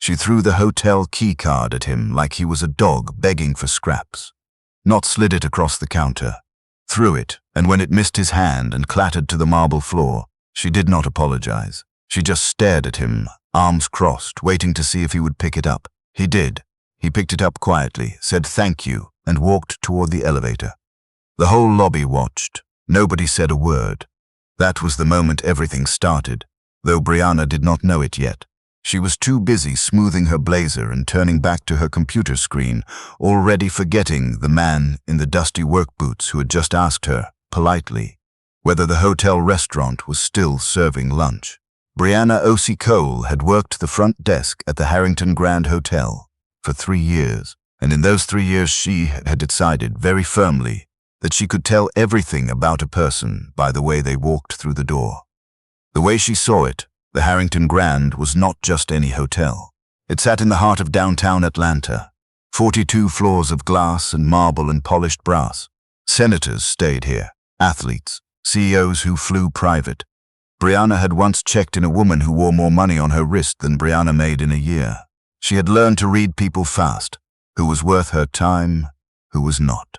She threw the hotel key card at him like he was a dog begging for scraps. Not slid it across the counter. Threw it, and when it missed his hand and clattered to the marble floor, she did not apologize. She just stared at him, arms crossed, waiting to see if he would pick it up. He did. He picked it up quietly, said thank you, and walked toward the elevator. The whole lobby watched. Nobody said a word. That was the moment everything started, though Brianna did not know it yet. She was too busy smoothing her blazer and turning back to her computer screen, already forgetting the man in the dusty work boots who had just asked her, politely, whether the hotel restaurant was still serving lunch. Brianna O.C. Cole had worked the front desk at the Harrington Grand Hotel for 3 years, and in those 3 years she had decided very firmly that she could tell everything about a person by the way they walked through the door. The way she saw it, the Harrington Grand was not just any hotel. It sat in the heart of downtown Atlanta, 42 floors of glass and marble and polished brass. Senators stayed here, athletes, CEOs who flew private. Brianna had once checked in a woman who wore more money on her wrist than Brianna made in a year. She had learned to read people fast, who was worth her time, who was not.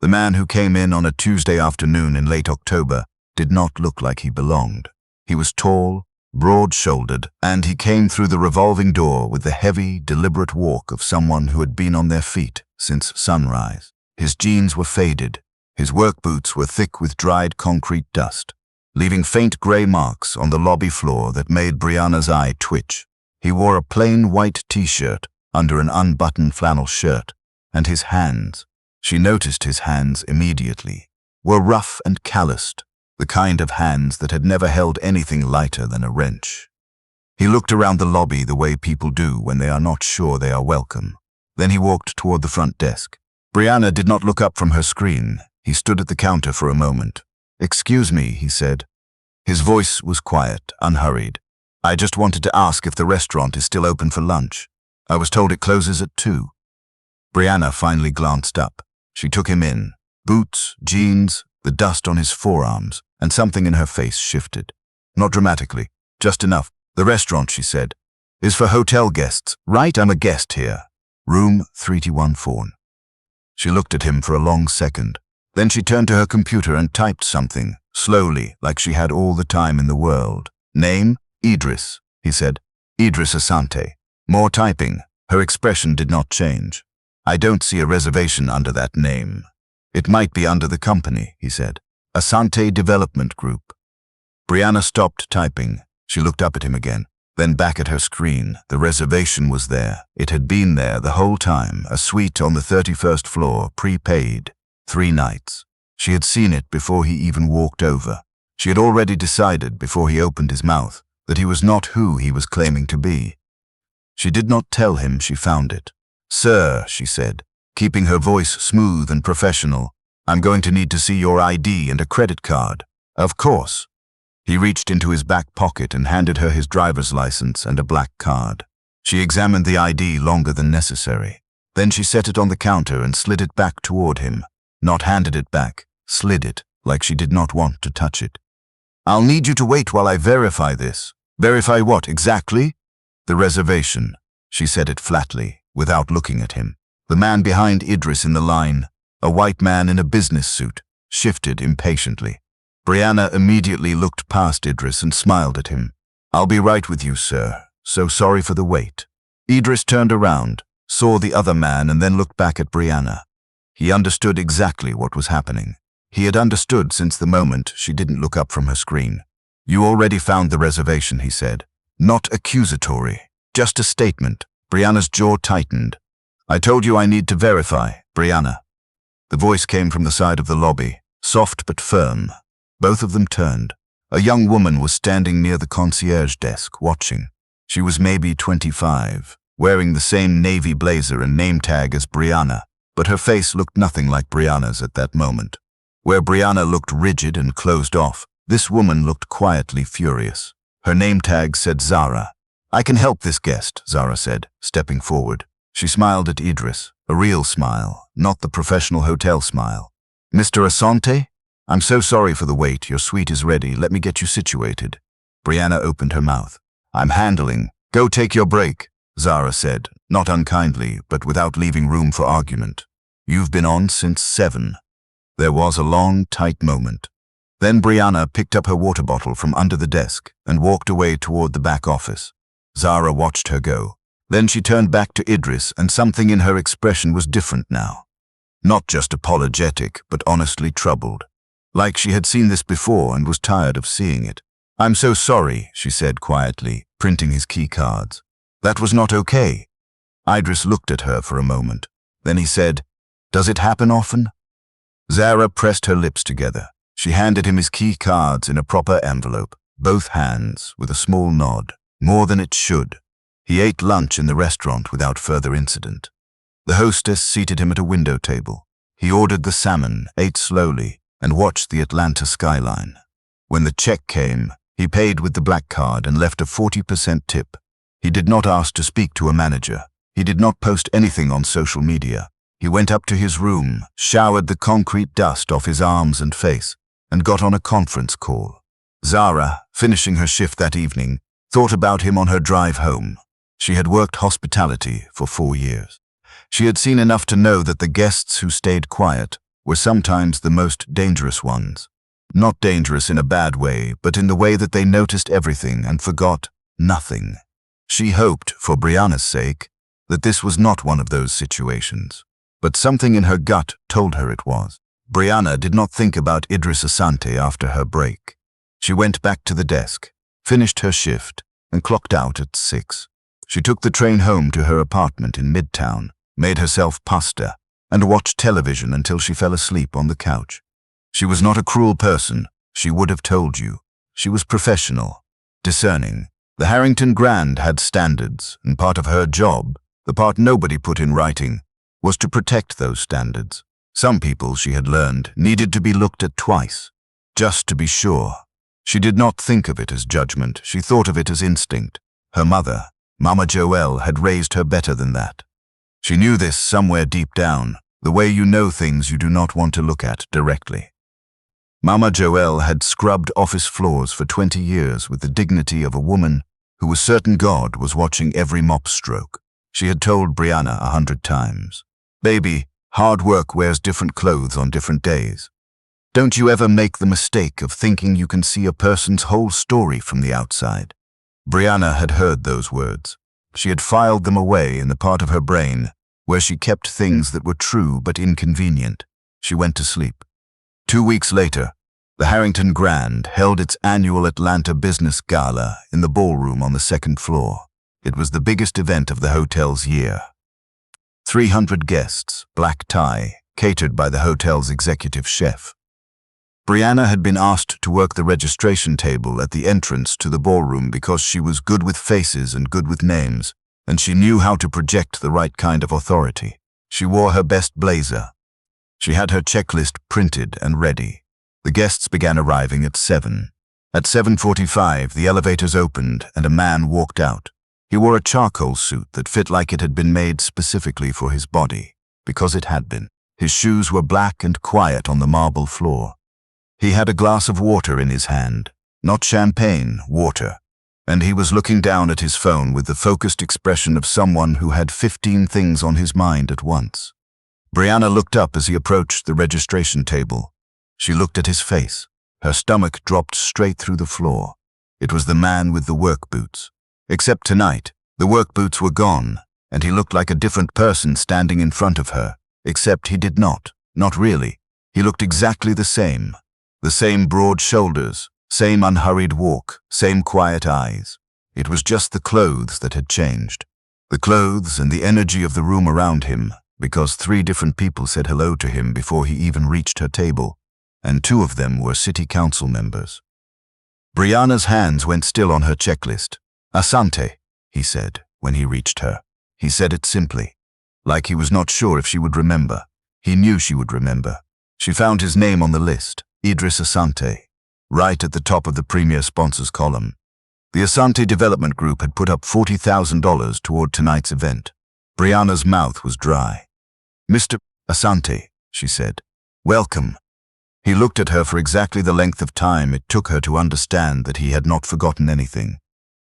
The man who came in on a Tuesday afternoon in late October did not look like he belonged. He was tall, broad-shouldered, and he came through the revolving door with the heavy, deliberate walk of someone who had been on their feet since sunrise. His jeans were faded. His work boots were thick with dried concrete dust, leaving faint gray marks on the lobby floor that made Brianna's eye twitch. He wore a plain white t-shirt under an unbuttoned flannel shirt, and his hands, she noticed his hands immediately, were rough and calloused, the kind of hands that had never held anything lighter than a wrench. He looked around the lobby the way people do when they are not sure they are welcome. Then he walked toward the front desk. Brianna did not look up from her screen. He stood at the counter for a moment. "Excuse me," he said. His voice was quiet, unhurried. "I just wanted to ask if the restaurant is still open for lunch. I was told it closes at 2. Brianna finally glanced up. She took him in. Boots, jeans, the dust on his forearms, and something in her face shifted. Not dramatically, just enough. "The restaurant," she said, "is for hotel guests, right? I'm a guest here. Room 314. She looked at him for a long second. Then she turned to her computer and typed something, slowly, like she had all the time in the world. "Name? Idris," he said. "Idris Asante." More typing. Her expression did not change. "I don't see a reservation under that name." "It might be under the company," he said. "Asante Development Group." Brianna stopped typing. She looked up at him again, then back at her screen. The reservation was there. It had been there the whole time, a suite on the 31st floor, prepaid, 3 nights. She had seen it before he even walked over. She had already decided, before he opened his mouth, that he was not who he was claiming to be. She did not tell him she found it. "Sir," she said, keeping her voice smooth and professional, "I'm going to need to see your ID and a credit card." "Of course." He reached into his back pocket and handed her his driver's license and a black card. She examined the ID longer than necessary. Then she set it on the counter and slid it back toward him. Not handed it back, slid it, like she did not want to touch it. "I'll need you to wait while I verify this." "Verify what, exactly?" "The reservation." She said it flatly, without looking at him. The man behind Idris in the line, a white man in a business suit, shifted impatiently. Brianna immediately looked past Idris and smiled at him. "I'll be right with you, sir. So sorry for the wait." Idris turned around, saw the other man, and then looked back at Brianna. He understood exactly what was happening. He had understood since the moment she didn't look up from her screen. "You already found the reservation," he said. Not accusatory, just a statement. Brianna's jaw tightened. "I told you I need to verify, Brianna." The voice came from the side of the lobby, soft but firm. Both of them turned. A young woman was standing near the concierge desk, watching. She was maybe 25, wearing the same navy blazer and name tag as Brianna, but her face looked nothing like Brianna's at that moment. Where Brianna looked rigid and closed off, this woman looked quietly furious. Her name tag said Zara. "I can help this guest," Zara said, stepping forward. She smiled at Idris, a real smile, not the professional hotel smile. "Mr. Asante? I'm so sorry for the wait. Your suite is ready. Let me get you situated." Brianna opened her mouth. "I'm handling. Go take your break." Zara said, not unkindly, but without leaving room for argument. You've been on since 7. There was a long, tight moment. Then Brianna picked up her water bottle from under the desk and walked away toward the back office. Zara watched her go. Then she turned back to Idris, and something in her expression was different now. Not just apologetic, but honestly troubled. Like she had seen this before and was tired of seeing it. I'm so sorry, she said quietly, printing his key cards. That was not okay. Idris looked at her for a moment. Then he said, Does it happen often? Zara pressed her lips together. She handed him his key cards in a proper envelope, both hands, with a small nod. More than it should. He ate lunch in the restaurant without further incident. The hostess seated him at a window table. He ordered the salmon, ate slowly, and watched the Atlanta skyline. When the check came, he paid with the black card and left a 40% tip. He did not ask to speak to a manager. He did not post anything on social media. He went up to his room, showered the concrete dust off his arms and face, and got on a conference call. Zara, finishing her shift that evening, thought about him on her drive home. She had worked hospitality for 4 years. She had seen enough to know that the guests who stayed quiet were sometimes the most dangerous ones. Not dangerous in a bad way, but in the way that they noticed everything and forgot nothing. She hoped, for Brianna's sake, that this was not one of those situations. But something in her gut told her it was. Brianna did not think about Idris Asante after her break. She went back to the desk, finished her shift, and clocked out at 6. She took the train home to her apartment in Midtown, made herself pasta, and watched television until she fell asleep on the couch. She was not a cruel person, she would have told you. She was professional, discerning. The Harrington Grand had standards, and part of her job, the part nobody put in writing, was to protect those standards. Some people, she had learned, needed to be looked at twice, just to be sure. She did not think of it as judgment, she thought of it as instinct. Her mother, Mama Joelle, had raised her better than that. She knew this somewhere deep down, the way you know things you do not want to look at directly. Mama Joelle had scrubbed office floors for 20 years with the dignity of a woman who was certain God was watching every mop stroke. She had told Brianna 100 times, Baby, hard work wears different clothes on different days. Don't you ever make the mistake of thinking you can see a person's whole story from the outside. Brianna had heard those words. She had filed them away in the part of her brain where she kept things that were true but inconvenient. She went to sleep. 2 weeks later, the Harrington Grand held its annual Atlanta Business Gala in the ballroom on the 2nd floor. It was the biggest event of the hotel's year. 300 guests, black tie, catered by the hotel's executive chef. Brianna had been asked to work the registration table at the entrance to the ballroom because she was good with faces and good with names, and she knew how to project the right kind of authority. She wore her best blazer. She had her checklist printed and ready. The guests began arriving at 7. At 7:45, the elevators opened and a man walked out. He wore a charcoal suit that fit like it had been made specifically for his body, because it had been. His shoes were black and quiet on the marble floor. He had a glass of water in his hand, not champagne, water, and he was looking down at his phone with the focused expression of someone who had 15 things on his mind at once. Brianna looked up as he approached the registration table. She looked at his face. Her stomach dropped straight through the floor. It was the man with the work boots. Except tonight, the work boots were gone, and he looked like a different person standing in front of her, except he did not really. He looked exactly the same broad shoulders, same unhurried walk, same quiet eyes. It was just the clothes that had changed. The clothes and the energy of the room around him, because 3 different people said hello to him before he even reached her table, and 2 of them were city council members. Brianna's hands went still on her checklist. Asante, he said, when he reached her. He said it simply, like he was not sure if she would remember. He knew she would remember. She found his name on the list, Idris Asante, right at the top of the Premier Sponsors column. The Asante Development Group had put up $40,000 toward tonight's event. Brianna's mouth was dry. Mr. Asante, she said, welcome. He looked at her for exactly the length of time it took her to understand that he had not forgotten anything.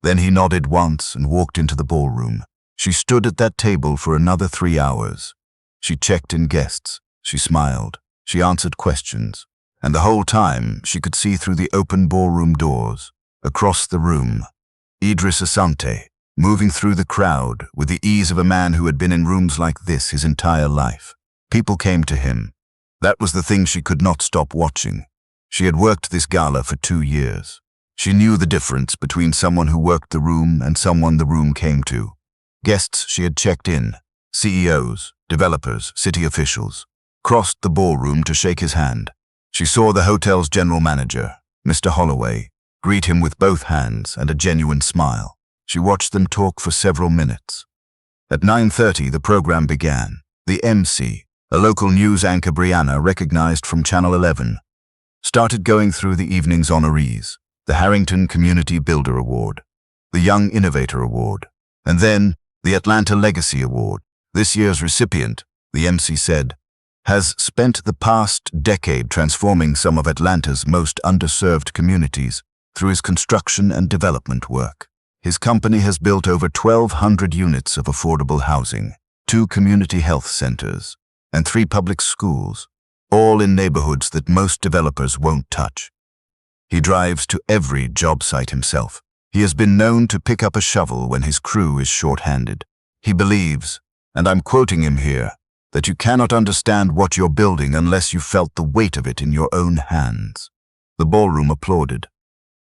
Then he nodded once and walked into the ballroom. She stood at that table for another 3 hours. She checked in guests. She smiled. She answered questions. And the whole time, she could see through the open ballroom doors, across the room, Idris Asante, moving through the crowd with the ease of a man who had been in rooms like this his entire life. People came to him. That was the thing she could not stop watching. She had worked this gala for 2 years. She knew the difference between someone who worked the room and someone the room came to. Guests she had checked in, CEOs, developers, city officials, crossed the ballroom to shake his hand. She saw the hotel's general manager, Mr. Holloway, greet him with both hands and a genuine smile. She watched them talk for several minutes. At 9:30, the program began. The MC, a local news anchor Brianna recognized from Channel 11, started going through the evening's honorees, the Harrington Community Builder Award, the Young Innovator Award, and then the Atlanta Legacy Award. This year's recipient, the MC said, has spent the past decade transforming some of Atlanta's most underserved communities through his construction and development work. His company has built over 1,200 units of affordable housing, 2 community health centers, and 3 public schools, all in neighborhoods that most developers won't touch. He drives to every job site himself. He has been known to pick up a shovel when his crew is short-handed. He believes, and I'm quoting him here, that you cannot understand what you're building unless you felt the weight of it in your own hands. The ballroom applauded.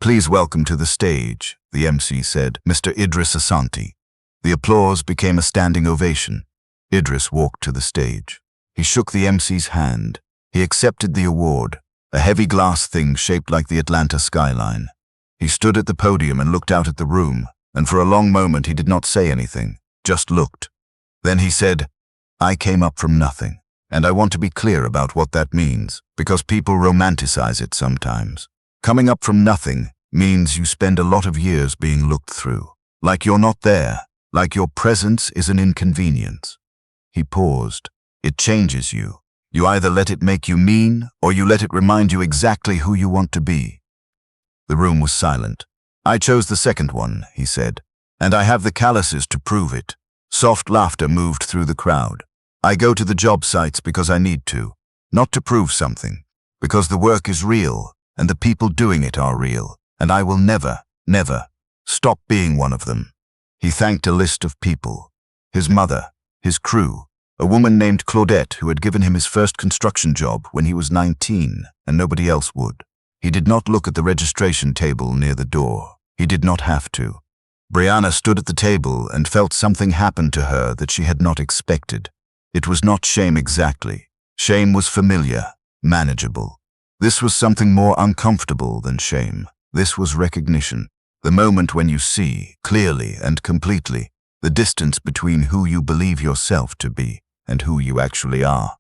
"Please welcome to the stage," the MC said, "Mr. Idris Asante." The applause became a standing ovation. Idris walked to the stage. He shook the MC's hand. He accepted the award, a heavy glass thing shaped like the Atlanta skyline. He stood at the podium and looked out at the room, and for a long moment he did not say anything, just looked. Then he said, "I came up from nothing, and I want to be clear about what that means, because people romanticize it sometimes. Coming up from nothing means you spend a lot of years being looked through, like you're not there, like your presence is an inconvenience." He paused. "It changes you. You either let it make you mean, or you let it remind you exactly who you want to be." The room was silent. "I chose the second one," he said, "and I have the calluses to prove it." Soft laughter moved through the crowd. "I go to the job sites because I need to, not to prove something, because the work is real, and the people doing it are real, and I will never, never stop being one of them." He thanked a list of people. His mother, his crew, a woman named Claudette who had given him his first construction job when he was 19 and nobody else would. He did not look at the registration table near the door. He did not have to. Brianna stood at the table and felt something happen to her that she had not expected. It was not shame exactly. Shame was familiar, manageable. This was something more uncomfortable than shame. This was recognition. The moment when you see, clearly and completely, the distance between who you believe yourself to be and who you actually are.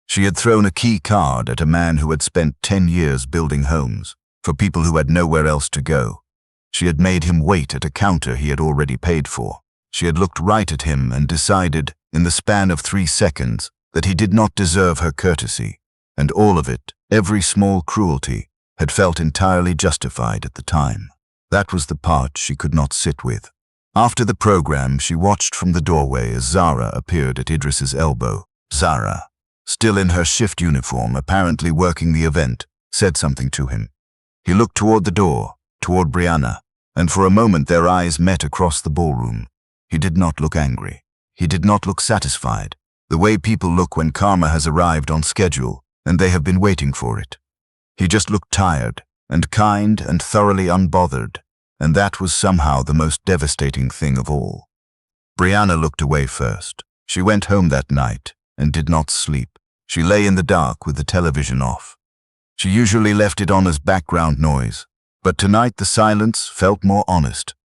She had thrown a key card at a man who had spent 10 years building homes for people who had nowhere else to go. She had made him wait at a counter he had already paid for. She had looked right at him and decided, in the span of 3 seconds, that he did not deserve her courtesy, and all of it, every small cruelty, had felt entirely justified at the time. That was the part she could not sit with. After the program, she watched from the doorway as Zara appeared at Idris's elbow. Zara, still in her shift uniform, apparently working the event, said something to him. He looked toward the door, toward Brianna, and for a moment their eyes met across the ballroom. He did not look angry. He did not look satisfied, the way people look when karma has arrived on schedule and they have been waiting for it. He just looked tired and kind and thoroughly unbothered, and that was somehow the most devastating thing of all. Brianna looked away first. She went home that night and did not sleep. She lay in the dark with the television off. She usually left it on as background noise, but tonight the silence felt more honest,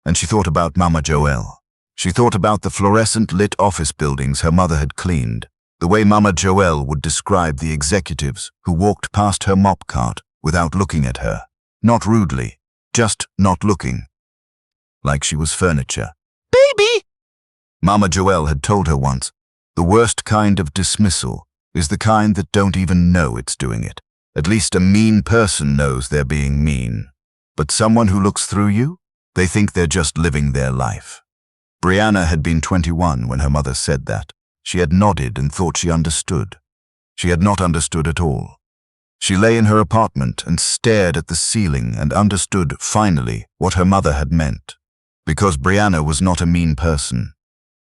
and she thought about Mama Joelle. She thought about the fluorescent-lit office buildings her mother had cleaned, the way Mama Joelle would describe the executives who walked past her mop cart without looking at her. Not rudely, just not looking. Like she was furniture. "Baby!" Mama Joelle had told her once, the worst kind of dismissal is the kind that don't even know it's doing it. At least a mean person knows they're being mean. But someone who looks through you, they think they're just living their life. Brianna had been 21 when her mother said that. She had nodded and thought she understood. She had not understood at all. She lay in her apartment and stared at the ceiling and understood, finally, what her mother had meant. Because Brianna was not a mean person.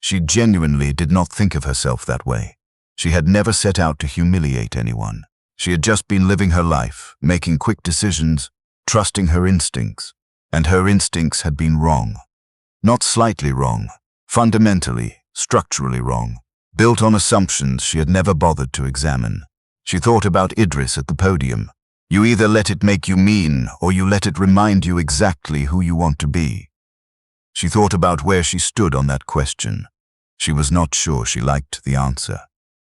She genuinely did not think of herself that way. She had never set out to humiliate anyone. She had just been living her life, making quick decisions, trusting her instincts. And her instincts had been wrong. Not slightly wrong, fundamentally, structurally wrong, built on assumptions she had never bothered to examine. She thought about Idris at the podium. You either let it make you mean, or you let it remind you exactly who you want to be. She thought about where she stood on that question. She was not sure she liked the answer.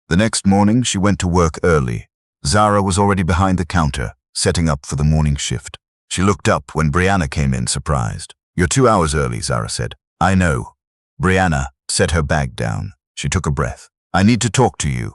The next morning, she went to work early. Zara was already behind the counter, setting up for the morning shift. She looked up when Brianna came in, surprised. You're 2 hours early, Zara said. I know. Brianna set her bag down. She took a breath. I need to talk to you.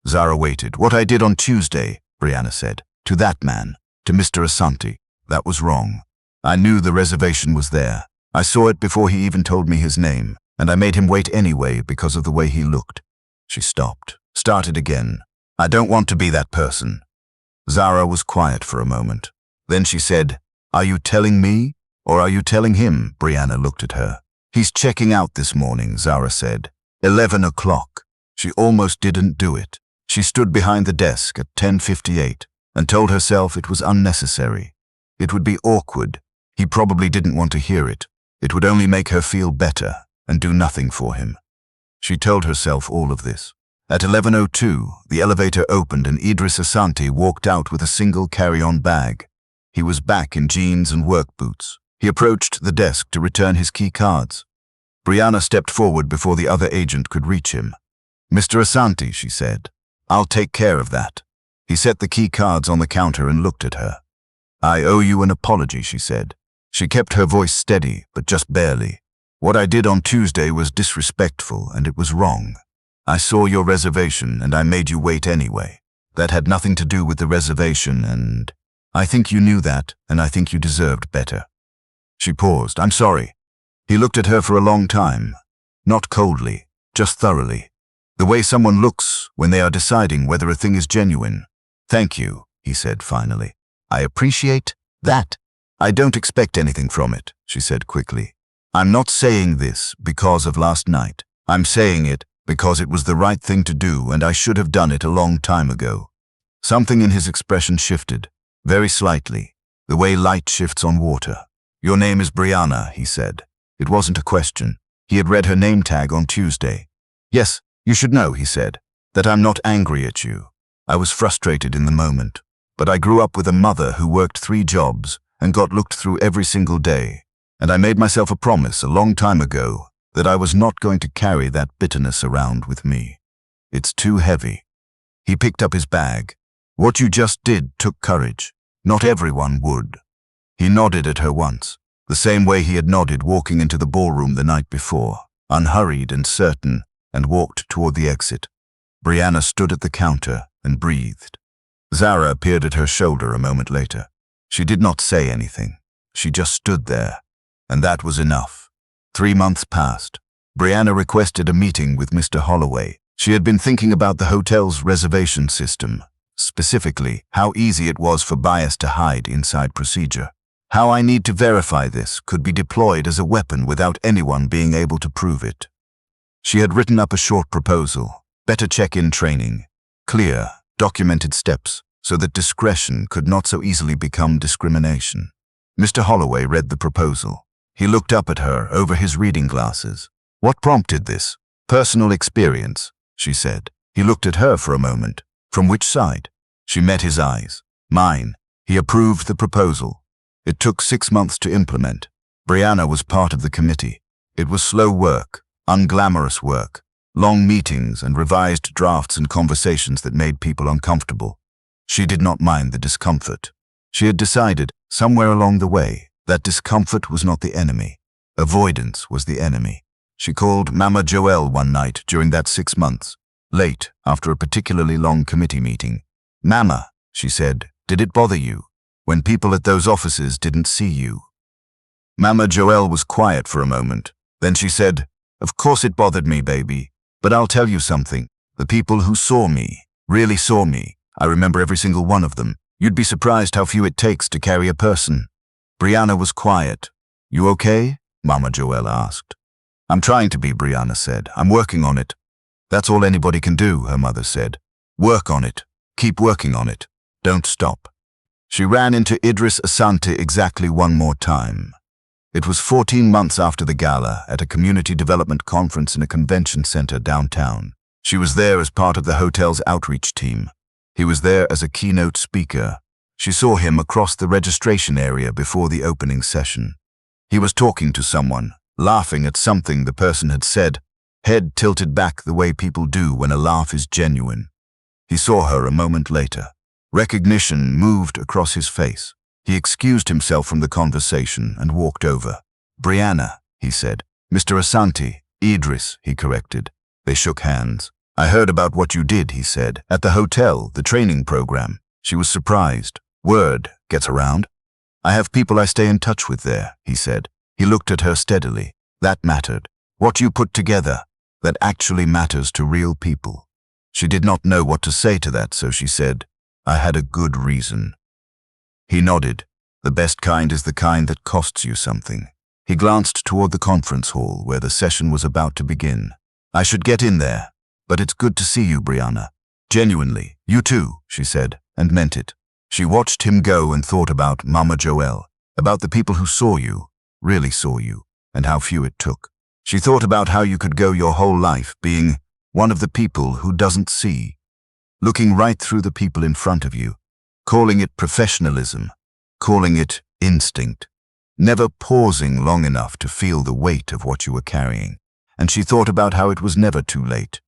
Zara waited. What I did on Tuesday, Brianna said. To that man, to Mr. Asante. That was wrong. I knew the reservation was there. I saw it before he even told me his name, and I made him wait anyway because of the way he looked. She stopped, started again. I don't want to be that person. Zara was quiet for a moment. Then she said, Are you telling me, or are you telling him? Brianna looked at her. He's checking out this morning, Zara said. 11 o'clock. She almost didn't do it. She stood behind the desk at 10:58 and told herself it was unnecessary. It would be awkward. He probably didn't want to hear it. It would only make her feel better and do nothing for him. She told herself all of this. At 11:02, the elevator opened and Idris Asante walked out with a single carry-on bag. He was back in jeans and work boots. He approached the desk to return his key cards. Brianna stepped forward before the other agent could reach him. Mr. Asante, she said, I'll take care of that. He set the key cards on the counter and looked at her. I owe you an apology, she said. She kept her voice steady, but just barely. What I did on Tuesday was disrespectful and it was wrong. I saw your reservation and I made you wait anyway. That had nothing to do with the reservation and I think you knew that and I think you deserved better. She paused. I'm sorry. He looked at her for a long time. Not coldly, just thoroughly. The way someone looks when they are deciding whether a thing is genuine. Thank you, he said finally. I appreciate that. I don't expect anything from it, she said quickly. I'm not saying this because of last night. I'm saying it because it was the right thing to do and I should have done it a long time ago. Something in his expression shifted, very slightly, the way light shifts on water. Your name is Brianna, he said. It wasn't a question. He had read her name tag on Tuesday. Yes, you should know, he said, that I'm not angry at you. I was frustrated in the moment, but I grew up with a mother who worked 3 jobs and got looked through every single day, and I made myself a promise a long time ago that I was not going to carry that bitterness around with me. It's too heavy. He picked up his bag. What you just did took courage. Not everyone would. He nodded at her once, the same way he had nodded walking into the ballroom the night before, unhurried and certain, and walked toward the exit. Brianna stood at the counter and breathed. Zara appeared at her shoulder a moment later. She did not say anything. She just stood there, and that was enough. 3 months passed. Brianna requested a meeting with Mr. Holloway. She had been thinking about the hotel's reservation system, specifically how easy it was for bias to hide inside procedure. How I need to verify this could be deployed as a weapon without anyone being able to prove it. She had written up a short proposal, better check-in training, clear, documented steps, so that discretion could not so easily become discrimination. Mr. Holloway read the proposal. He looked up at her over his reading glasses. What prompted this? Personal experience, she said. He looked at her for a moment. From which side? She met his eyes. Mine. He approved the proposal. It took 6 months to implement. Brianna was part of the committee. It was slow work, unglamorous work, long meetings and revised drafts and conversations that made people uncomfortable. She did not mind the discomfort. She had decided, somewhere along the way, that discomfort was not the enemy. Avoidance was the enemy. She called Mama Joelle one night during that 6 months, late after a particularly long committee meeting. Mama, she said, did it bother you when people at those offices didn't see you? Mama Joelle was quiet for a moment. Then she said, Of course it bothered me, baby. But I'll tell you something. The people who saw me, really saw me, I remember every single one of them. You'd be surprised how few it takes to carry a person. Brianna was quiet. You okay? Mama Joelle asked. I'm trying to be, Brianna said. I'm working on it. That's all anybody can do, her mother said. Work on it. Keep working on it. Don't stop. She ran into Idris Asante exactly one more time. It was 14 months after the gala at a community development conference in a convention center downtown. She was there as part of the hotel's outreach team. He was there as a keynote speaker. She saw him across the registration area before the opening session. He was talking to someone, laughing at something the person had said, head tilted back the way people do when a laugh is genuine. He saw her a moment later. Recognition moved across his face. He excused himself from the conversation and walked over. Brianna, he said. Mr. Asante, Idris, he corrected. They shook hands. I heard about what you did, he said, at the hotel, the training program. She was surprised. Word gets around. I have people I stay in touch with there, he said. He looked at her steadily. That mattered. What you put together, that actually matters to real people. She did not know what to say to that, so she said, I had a good reason. He nodded. The best kind is the kind that costs you something. He glanced toward the conference hall where the session was about to begin. I should get in there, but it's good to see you, Brianna. Genuinely, you too, she said, and meant it. She watched him go and thought about Mama Joelle, about the people who saw you, really saw you, and how few it took. She thought about how you could go your whole life being one of the people who doesn't see, looking right through the people in front of you, calling it professionalism, calling it instinct, never pausing long enough to feel the weight of what you were carrying. And she thought about how it was never too late.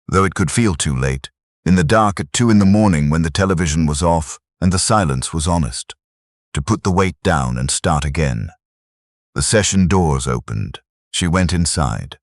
Though it could feel too late, in the dark at 2 a.m. when the television was off and the silence was honest, to put the weight down and start again. The session doors opened. She went inside.